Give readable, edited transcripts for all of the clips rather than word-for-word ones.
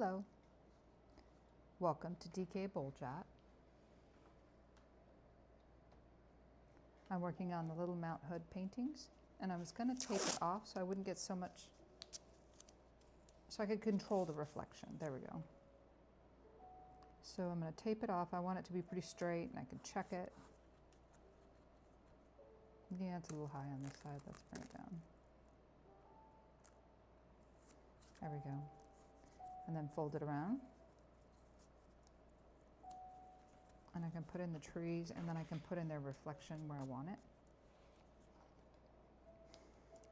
Hello, welcome to DK Boljat. I'm working on the little Mount Hood paintings, and I was going to tape it off so I wouldn't get so much, so I could control the reflection. There we go. So I'm going to tape it off. I want it to be pretty straight, and I can check it. Yeah, it's a little high on this side. Let's bring it down. There we go. And then fold it around. And I can put in the trees, and then I can put in their reflection where I want it.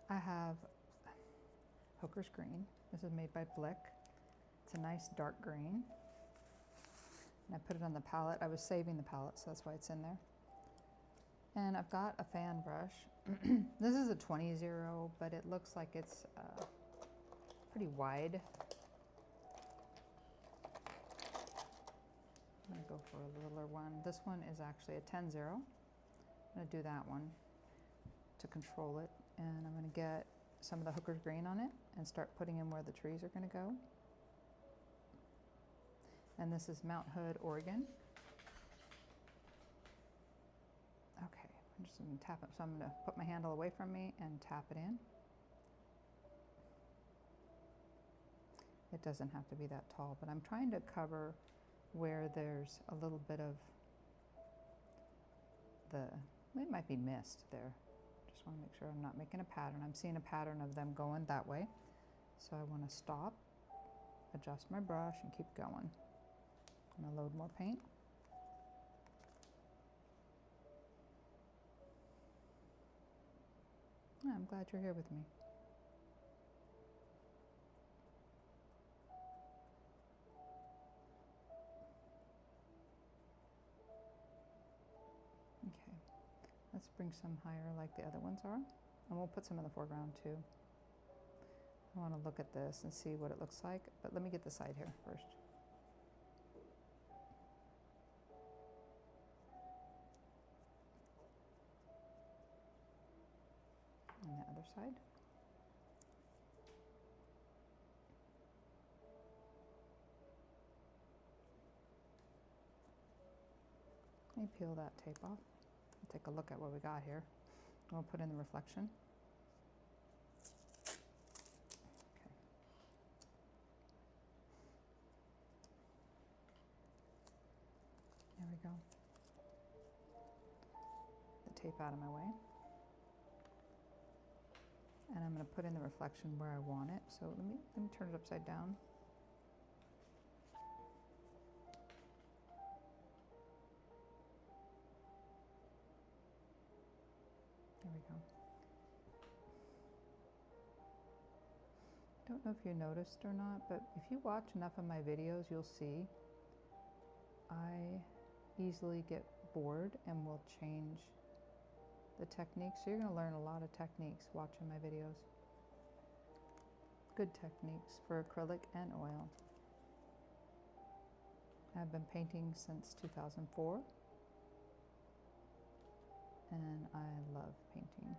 I have Hooker's Green. This is made by Blick. It's a nice dark green. And I put it on the palette. I was saving the palette, so that's why it's in there. And I've got a fan brush. This is a 20-0, but it looks like it's pretty wide. I'm going to go for a littler one. This one is actually a 10-0. I'm going to do that one to control it. And I'm going to get some of the Hooker's Green on it and start putting in where the trees are going to go. And this is Mount Hood, Oregon. Okay, I'm just going to tap it. So I'm going to put my handle away from me and tap it in. It doesn't have to be that tall, but I'm trying to cover where there's a little bit of it might be mist there. Just want to make sure I'm not making a pattern. I'm seeing a pattern of them going that way. So I want to stop, adjust my brush, and keep going. I'm going to load more paint. Oh, I'm glad you're here with me. Okay, let's bring some higher like the other ones are. And we'll put some in the foreground too. I want to look at this and see what it looks like, but let me get the side here first. And the other side. Let me peel that tape off. We'll take a look at what we got here. We'll put in the reflection. Okay. There we go. The tape out of my way. And I'm going to put in the reflection where I want it. So let me turn it upside down. There we go. Don't know if you noticed or not, but if you watch enough of my videos, you'll see I easily get bored and will change the techniques. So you're going to learn a lot of techniques watching my videos. Good techniques for acrylic and oil. I've been painting since 2004. And I love painting.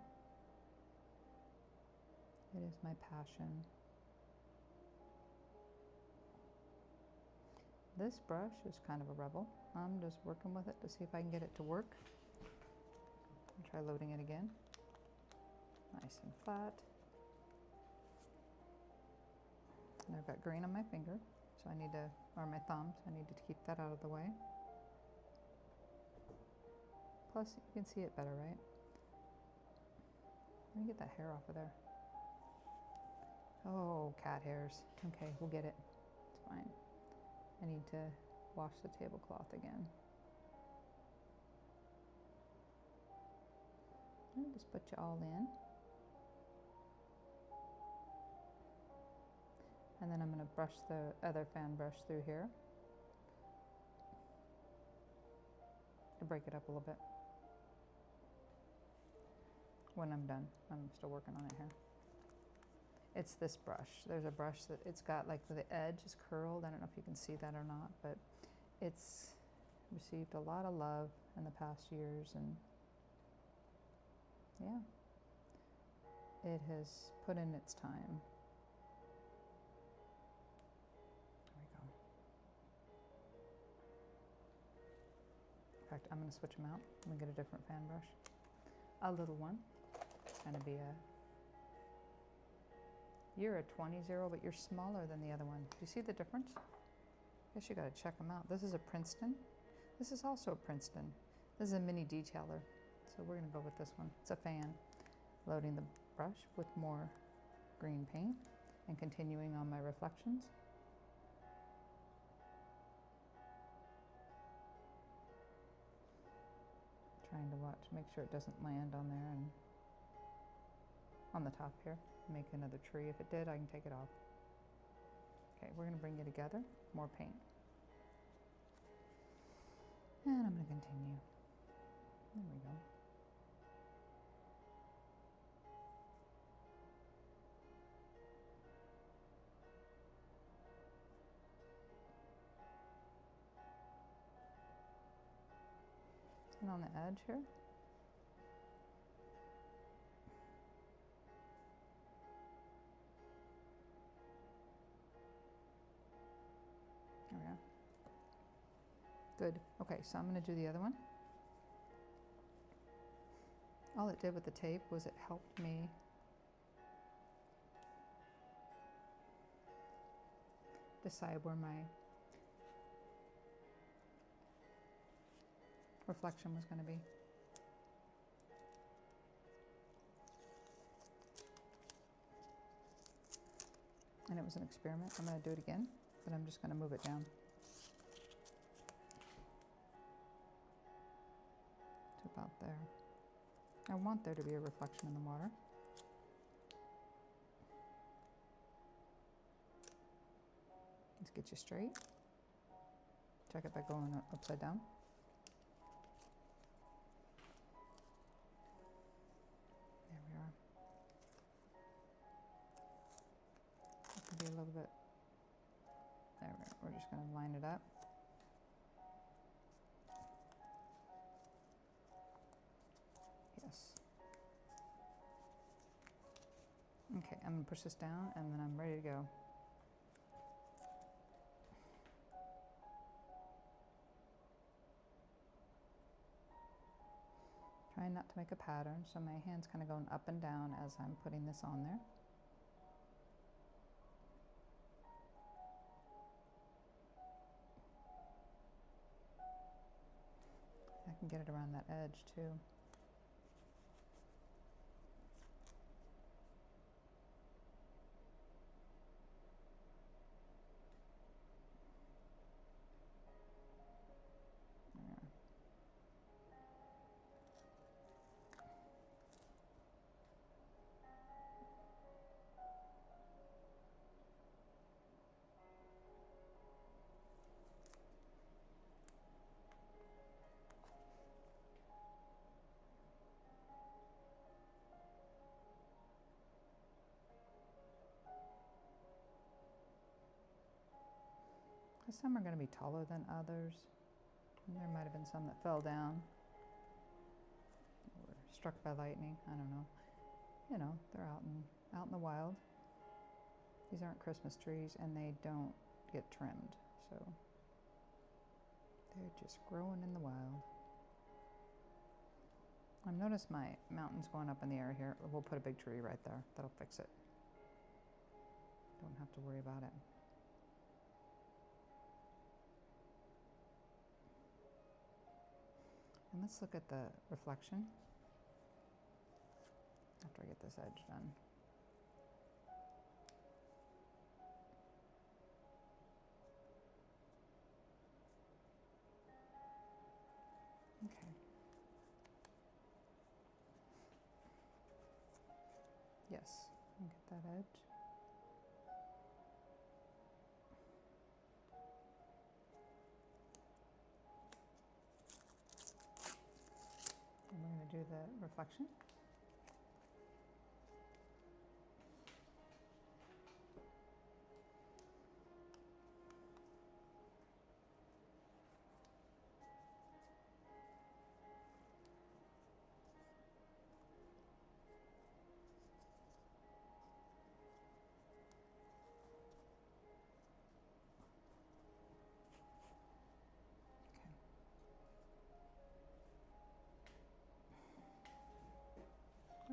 It is my passion. This brush is kind of a rebel. I'm just working with it to see if I can get it to work. I'll try loading it again. Nice and flat. And I've got green on my finger, so I need to, or my thumb, so I need to keep that out of the way. Plus, you can see it better, right? Let me get that hair off of there. Oh, cat hairs. Okay, we'll get it. It's fine. I need to wash the tablecloth again. And just put you all in. And then I'm going to brush the other fan brush through here to break it up a little bit. When I'm done, I'm still working on it here. It's this brush. There's a brush that it's got like the edge is curled. I don't know if you can see that or not, but it's received a lot of love in the past years, and yeah, it has put in its time. There we fact, I'm going to switch them out. I'm going to get a different fan brush. A little one. It's going to be a... You're a 20-0, but you're smaller than the other one. Do you see the difference? I guess you got to check them out. This is a Princeton. This is also a Princeton. This is a mini detailer. So we're going to go with this one. It's a fan. Loading the brush with more green paint and continuing on my reflections. Trying to watch, make sure it doesn't land on there and on the top here. Make another tree. If it did, I can take it off. Okay, we're going to bring you together. More paint. And I'm going to continue. There we go. And on the edge here. There we go. Good. Okay, so I'm going to do the other one. All it did with the tape was it helped me decide where my reflection was going to be. And it was an experiment. I'm going to do it again, but I'm just going to move it down to about there. I want there to be a reflection in the water. Let's get you straight. Check it by going upside down. There we are. It can be a little bit. There we are. We're just going to line it up. Yes. Okay, I'm going to push this down and then I'm ready to go. Trying not to make a pattern, so my hand's kind of going up and down as I'm putting this on there. I can get it around that edge too. Some are going to be taller than others. And there might have been some that fell down or struck by lightning. I don't know. You know, they're out in the wild. These aren't Christmas trees, and they don't get trimmed, so they're just growing in the wild. I've noticed my mountains going up in the air here. We'll put a big tree right there. That'll fix it. Don't have to worry about it. And let's look at the reflection after I get this edge done. Okay. Yes, and get that edge. And we're going to do the reflection.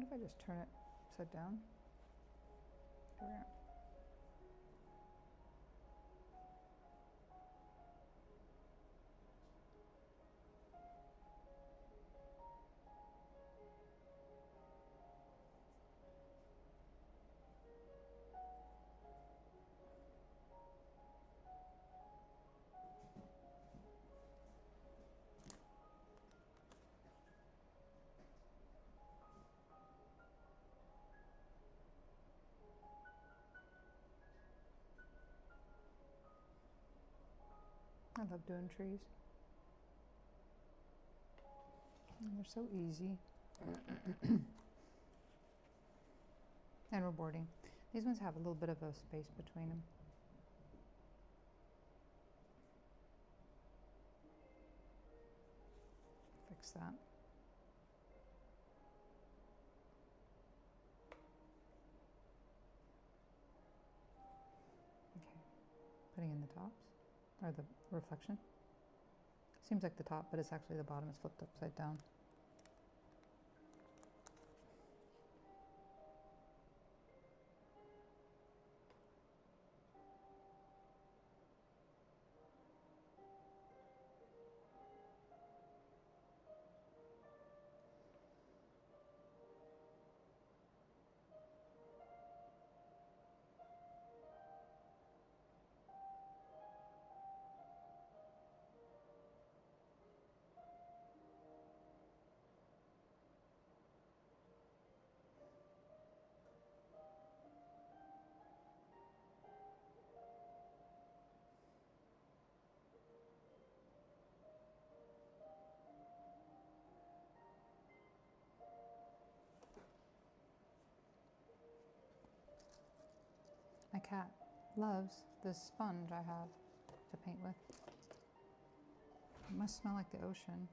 What if I just turn it upside down? There. I love doing trees. And they're so easy. And rewarding. These ones have a little bit of a space between them. Fix that. Okay, putting in the tops, or the reflection. Seems like the top, but it's actually the bottom is flipped upside down. My cat loves this sponge I have to paint with. It must smell like the ocean.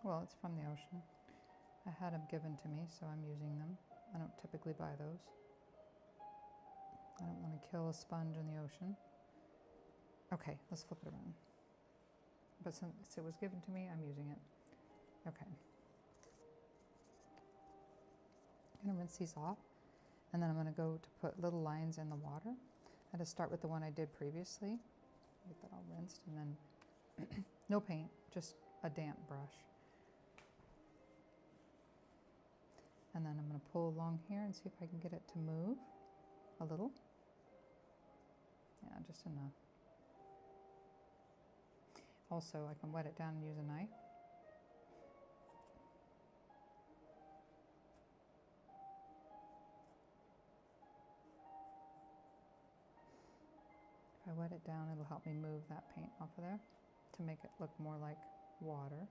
Well, it's from the ocean. I had them given to me, so I'm using them. I don't typically buy those. I don't want to kill a sponge in the ocean. Okay, let's flip it around. But since it was given to me, I'm using it. Okay. I'm gonna rinse these off, and then I'm gonna go to put little lines in the water. I had to start with the one I did previously. Get that all rinsed, and then no paint, just a damp brush. And then I'm gonna pull along here and see if I can get it to move a little. Yeah, just enough. Also, I can wet it down and use a knife. If I wet it down, it'll help me move that paint off of there to make it look more like water.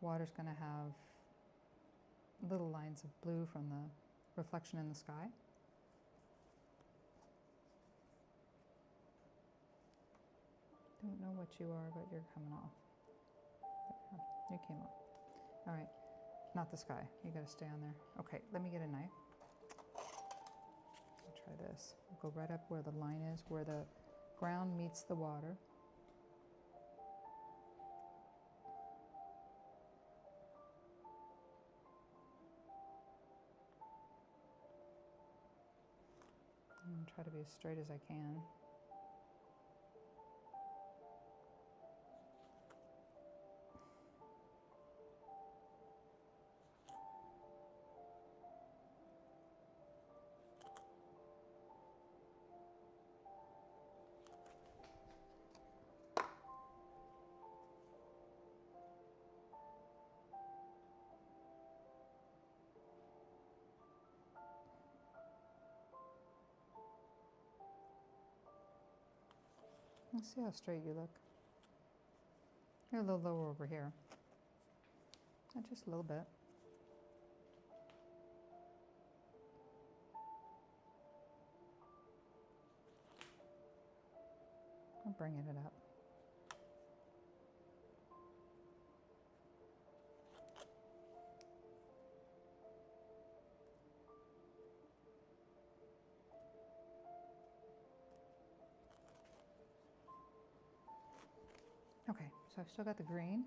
Water's going to have little lines of blue from the reflection in the sky. Don't know what you are, but you're coming off. There, you came off. All right, not the sky. You got to stay on there. Okay, let me get a knife. I'll try this. I'll go right up where the line is, where the ground meets the water. And try to be as straight as I can. Let's see how straight you look. You're a little lower over here. Just a little bit. I'm bringing it up. Okay, so I've still got the green.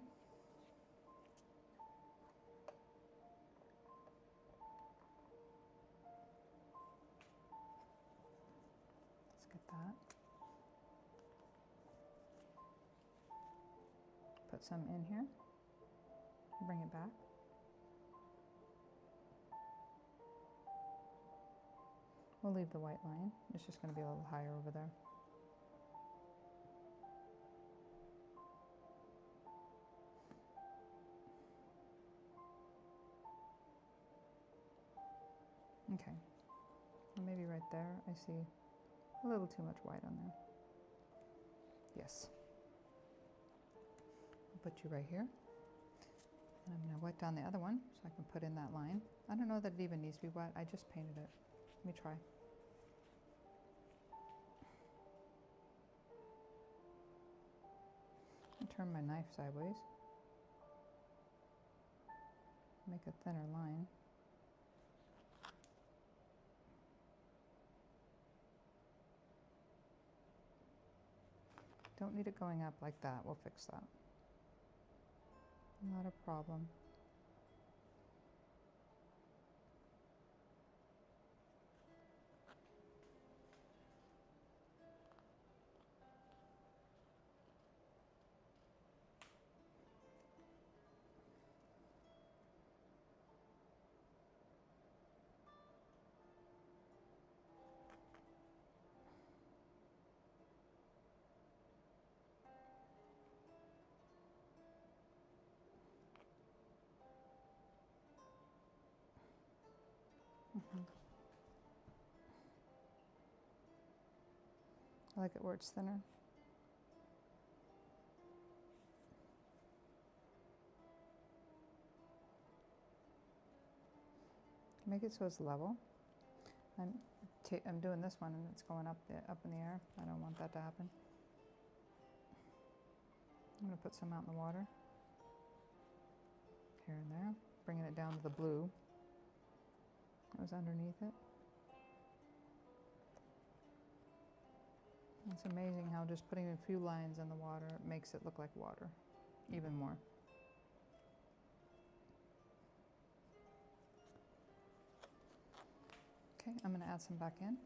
put some in here, bring it back. We'll leave the white line. It's just going to be a little higher over there. Okay, well, maybe right there I see a little too much white on there. Yes. I'll put you right here. And I'm going to wet down the other one so I can put in that line. I don't know that it even needs to be wet. I just painted it. Let me try. I'll turn my knife sideways. Make a thinner line. Don't need it going up like that. We'll fix that. Not a problem. I like it where it's thinner. Make it so it's level. I'm doing this one and it's going up in the air. I don't want that to happen. I'm going to put some out in the water. Here and there. Bringing it down to the blue that was underneath it. It's amazing how just putting a few lines in the water makes it look like water, even more. Okay, I'm going to add some back in.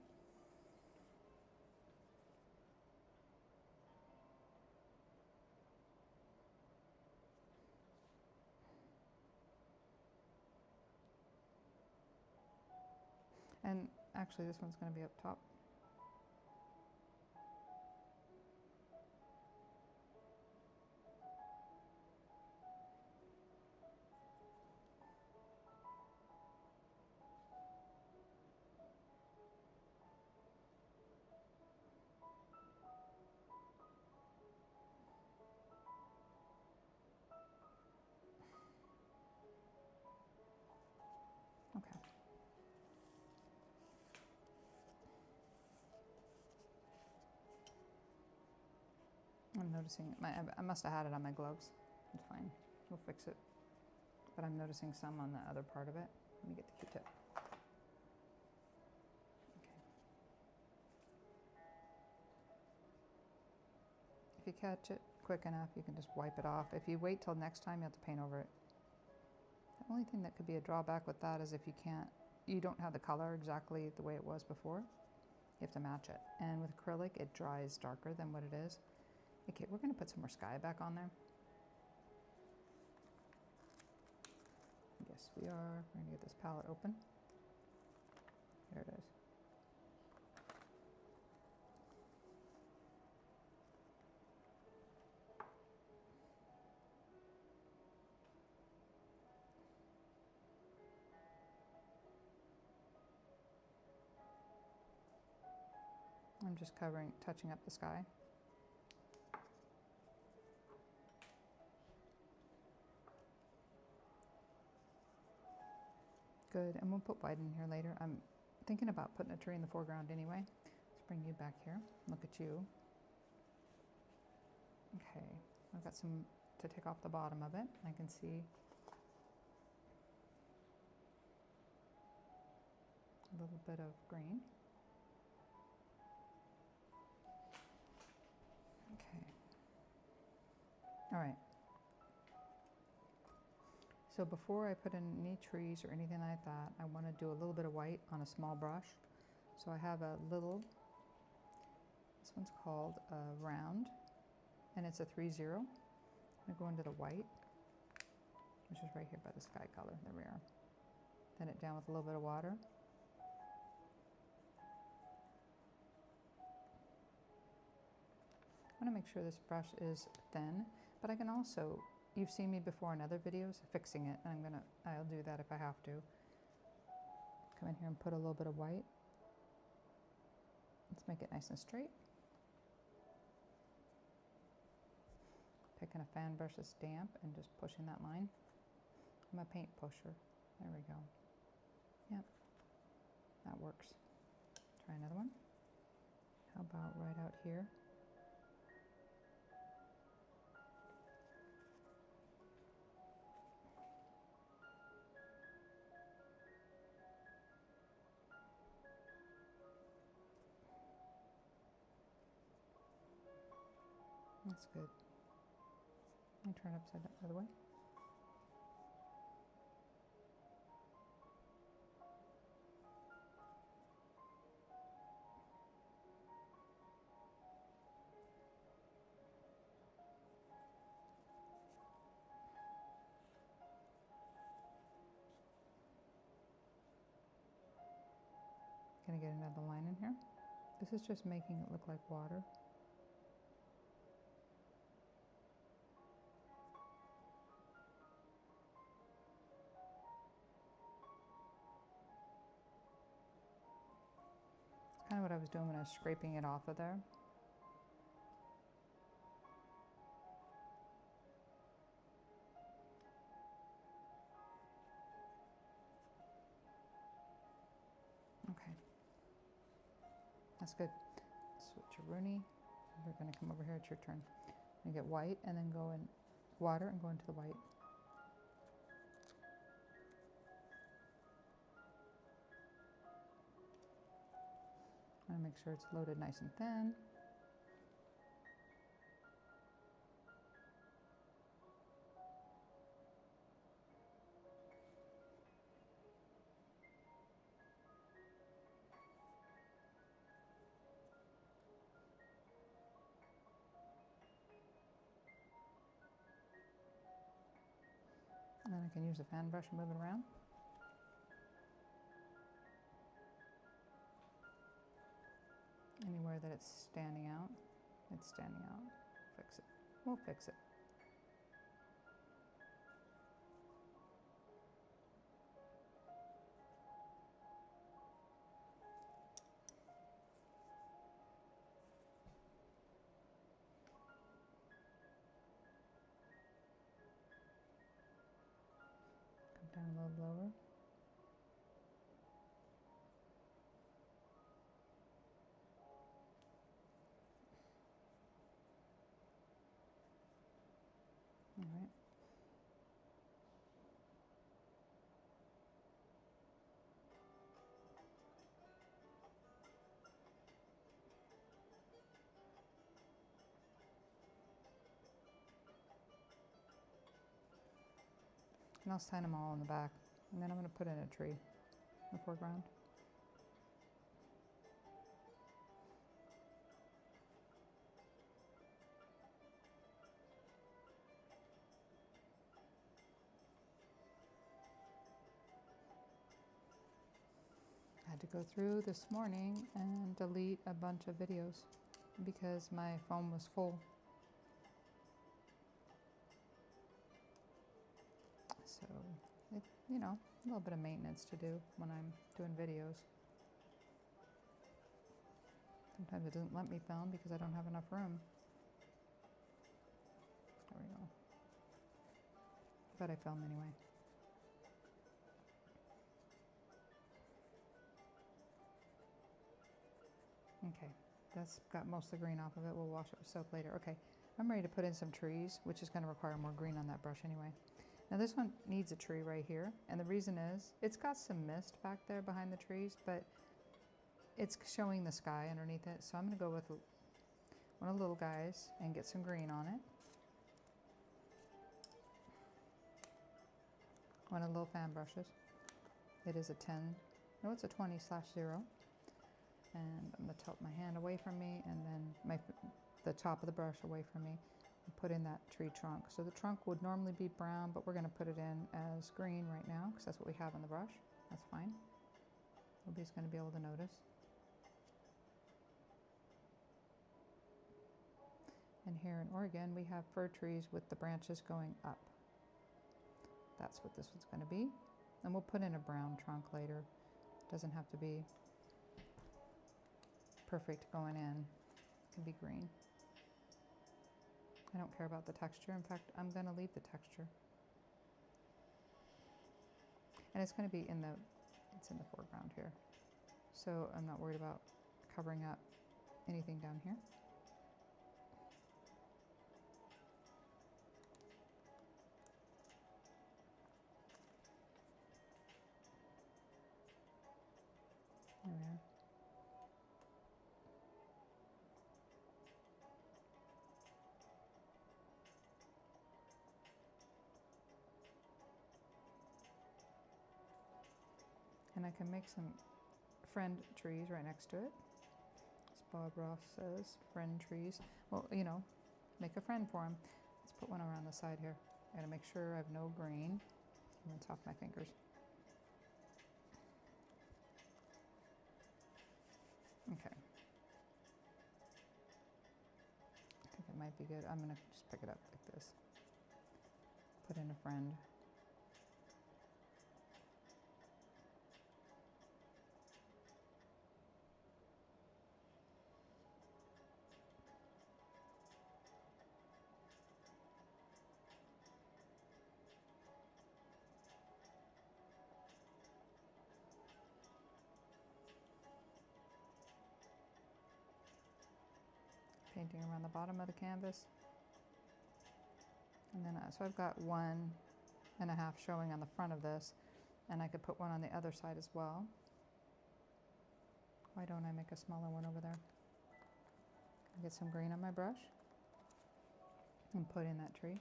And actually this one's going to be up top. Okay. I'm noticing I must have had it on my gloves. It's fine. We'll fix it. But I'm noticing some on the other part of it. Let me get the Q-tip. Okay. If you catch it quick enough, you can just wipe it off. If you wait till next time, you have to paint over it. The only thing that could be a drawback with that is if you don't have the color exactly the way it was before, you have to match it. And with acrylic, it dries darker than what it is. Okay, we're going to put some more sky back on there. Yes, we are. We're going to get this palette open. There it is. I'm just touching up the sky. Good, and we'll put white in here later. I'm thinking about putting a tree in the foreground anyway. Let's bring you back here. Look at you. Okay, I've got some to take off the bottom of it. I can see a little bit of green. Okay. All right. So before I put in any trees or anything like that, I want to do a little bit of white on a small brush. So I have a little, this one's called Round, and it's a 3-0. I'm going to go into the white, which is right here by the sky color. There we are. Thin it down with a little bit of water. I want to make sure this brush is thin, but I can also, you've seen me before in other videos fixing it, and I'll do that if I have to. Come in here and put a little bit of white. Let's make it nice and straight. Picking a fan brush that's damp and just pushing that line. I'm a paint pusher. There we go. Yep, that works. Try another one. How about right out here? That's good. Let me turn it upside down the other way. Gonna get another line in here. This is just making it look like water. It's kind of what I was doing when I was scraping it off of there. Okay. That's good. Switcheroonie. We're going to come over here. It's your turn. You get white and then go in water and go into the white. I want to make sure it's loaded nice and thin. And then I can use the fan brush and move it around. Anywhere that it's standing out, it's standing out. Fix it. We'll fix it. Come down a little lower. All right. And I'll sign them all in the back. And then I'm going to put in a tree in the foreground. I had to go through this morning and delete a bunch of videos because my phone was full. So, you know, a little bit of maintenance to do when I'm doing videos. Sometimes it doesn't let me film because I don't have enough room. There we go. But I film anyway. Okay, that's got most of the green off of it. We'll wash it with soap later. Okay, I'm ready to put in some trees, which is going to require more green on that brush anyway. Now this one needs a tree right here, and the reason is it's got some mist back there behind the trees, but it's showing the sky underneath it. So I'm going to go with one of the little guys and get some green on it. One of the little fan brushes. It is a 10, no, it's a 20/0. And I'm going to tilt my hand away from me and then the top of the brush away from me. and put in that tree trunk. So the trunk would normally be brown, but we're going to put it in as green right now because that's what we have on the brush. That's fine. Nobody's going to be able to notice. And here in Oregon, we have fir trees with the branches going up. That's what this one's going to be. And we'll put in a brown trunk later. It doesn't have to be perfect going in. It can be green. I don't care about the texture. In fact, I'm going to leave the texture. And it's going to be it's in the foreground here. So I'm not worried about covering up anything down here. There we are. And I can make some friend trees right next to it. As Bob Ross says, friend trees. Well, you know, make a friend for them. Let's put one around the side here. I gotta make sure I have no green. I'm gonna top my fingers. Okay. I think it might be good. I'm gonna just pick it up like this. Put in a friend. Painting around the bottom of the canvas. And then, so I've got 1.5 showing on the front of this, and I could put one on the other side as well. Why don't I make a smaller one over there? Get some green on my brush and put in that tree.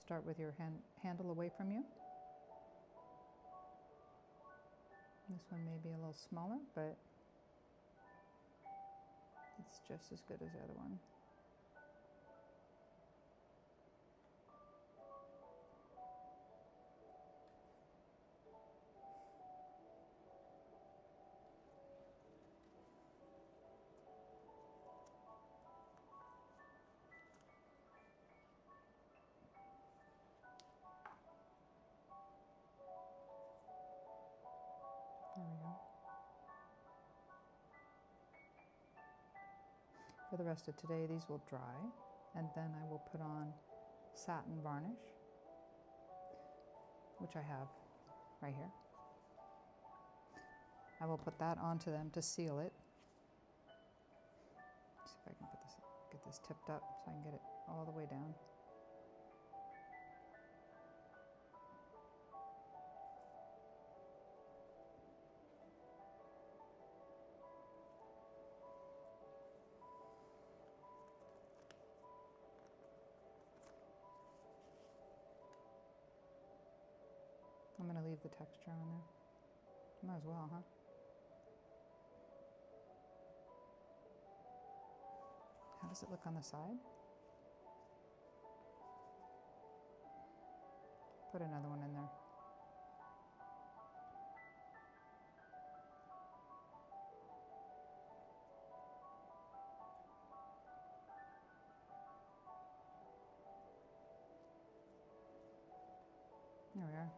Start with your handle away from you. This one may be a little smaller, but it's just as good as the other one. There we go. For the rest of today, these will dry, and then I will put on satin varnish, which I have right here. I will put that onto them to seal it. See if I can get this tipped up so I can get it all the way down. I'm going to leave the texture on there. Might as well, huh? How does it look on the side? Put another one in there. There we are.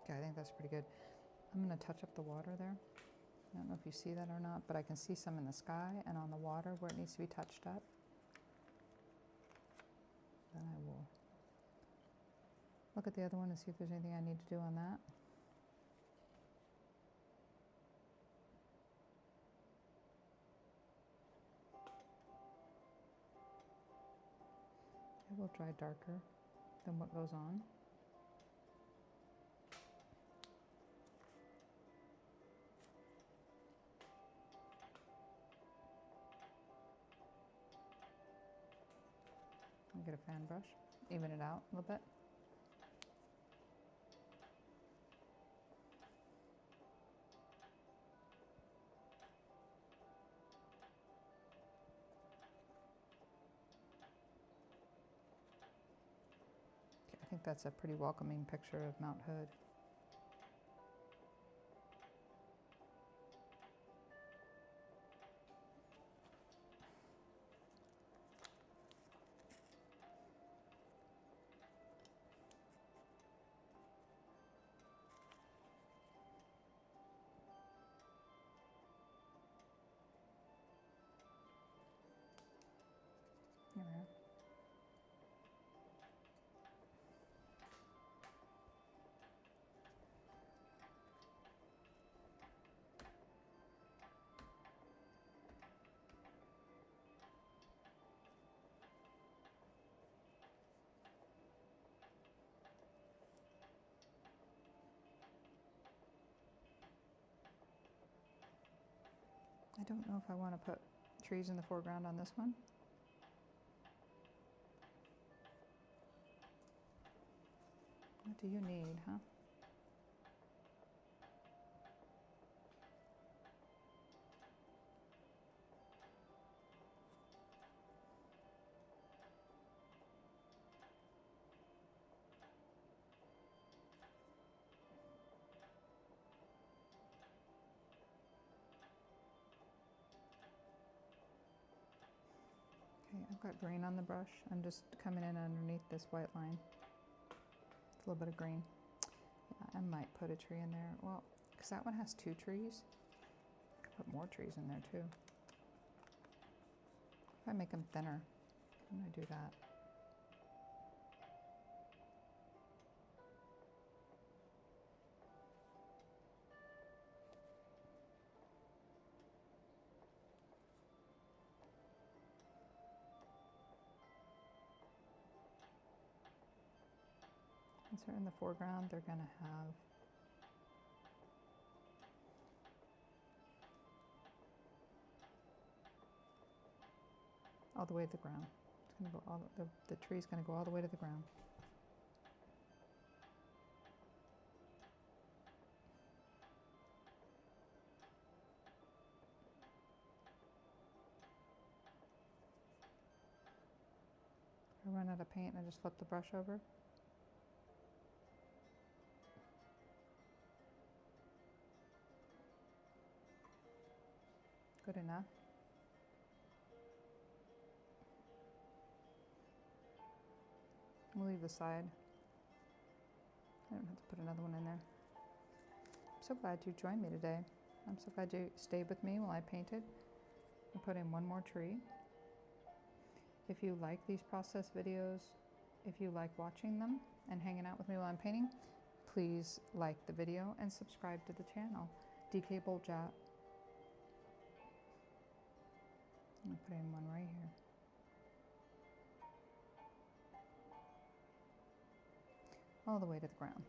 Okay, I think that's pretty good. I'm going to touch up the water there. I don't know if you see that or not, but I can see some in the sky and on the water where it needs to be touched up. Then I will look at the other one and see if there's anything I need to do on that. It will dry darker than what goes on. Get a fan brush, even it out a little bit. I think that's a pretty welcoming picture of Mount Hood. There we are. I don't know if I want to put trees in the foreground on this one. What do you need, huh? Okay, I've got green on the brush. I'm just coming in underneath this white line. It's a little bit of green. Yeah, I might put a tree in there. Well, because that one has 2 trees. I could put more trees in there too. If I make them thinner, I'm going to do that. Since they're in the foreground, they're going to have all the way to the ground. It's going to go all the tree's going to go all the way to the ground. If I run out of paint, I just flip the brush over. Good enough. We'll leave the side. I don't have to put another one in there. I'm so glad you joined me today. I'm so glad you stayed with me while I painted. I put in one more tree. If you like these process videos, if you like watching them and hanging out with me while I'm painting, please like the video and subscribe to the channel. DK Boljat. I'm going to put in one right here. All the way to the ground.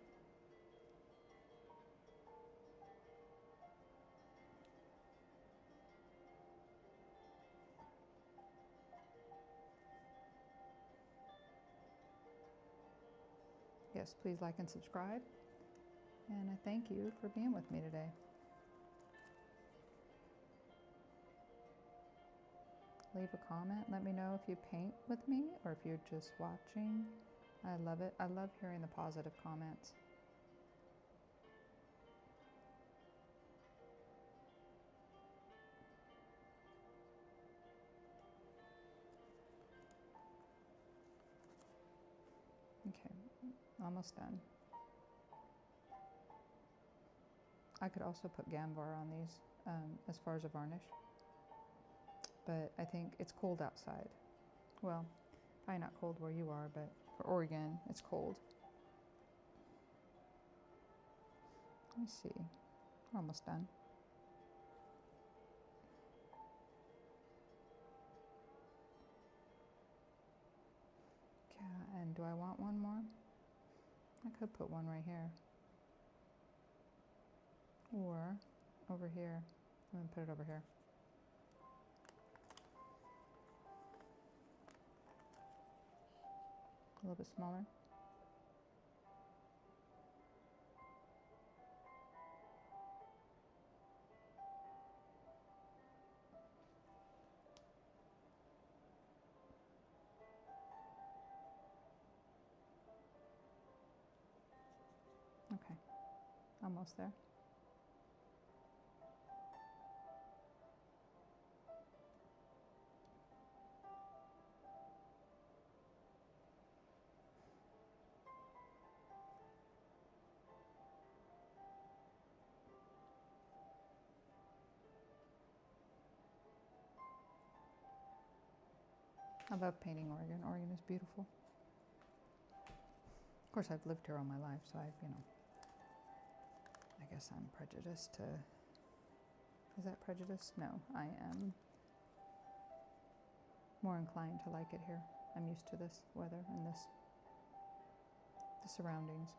Yes, please like and subscribe. And I thank you for being with me today. Leave a comment. Let me know if you paint with me or if you're just watching. I love it. I love hearing the positive comments. Okay, almost done. I could also put Gambar on these as far as a varnish, but I think it's cold outside. Well, probably not cold where you are, but for Oregon, it's cold. Let me see. We're almost done. Yeah, and do I want one more? I could put one right here. Or over here. I'm going to put it over here. a little bit smaller. Okay, almost there. I love painting Oregon. Oregon is beautiful. Of course, I've lived here all my life, so I guess I'm prejudiced to, is that prejudice? No, I am more inclined to like it here. I'm used to this weather and the surroundings.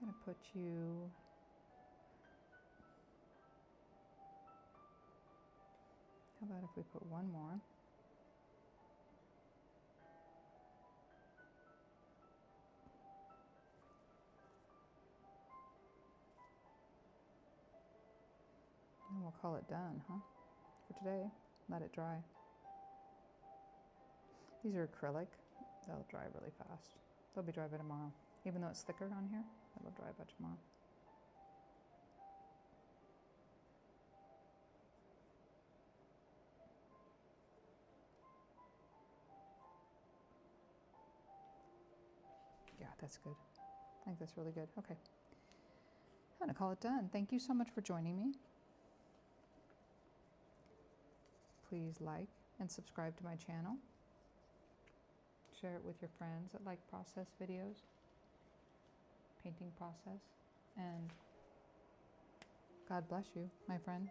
I'm gonna put you, how about if we put one more? And we'll call it done, huh? For today, let it dry. These are acrylic. They'll dry really fast. They'll be dry by tomorrow. Even though it's thicker on here, it'll dry by tomorrow. Yeah, that's good. I think that's really good. Okay. I'm gonna call it done. Thank you so much for joining me. Please like and subscribe to my channel. Share it with your friends that like process videos, painting process, and God bless you, my friend.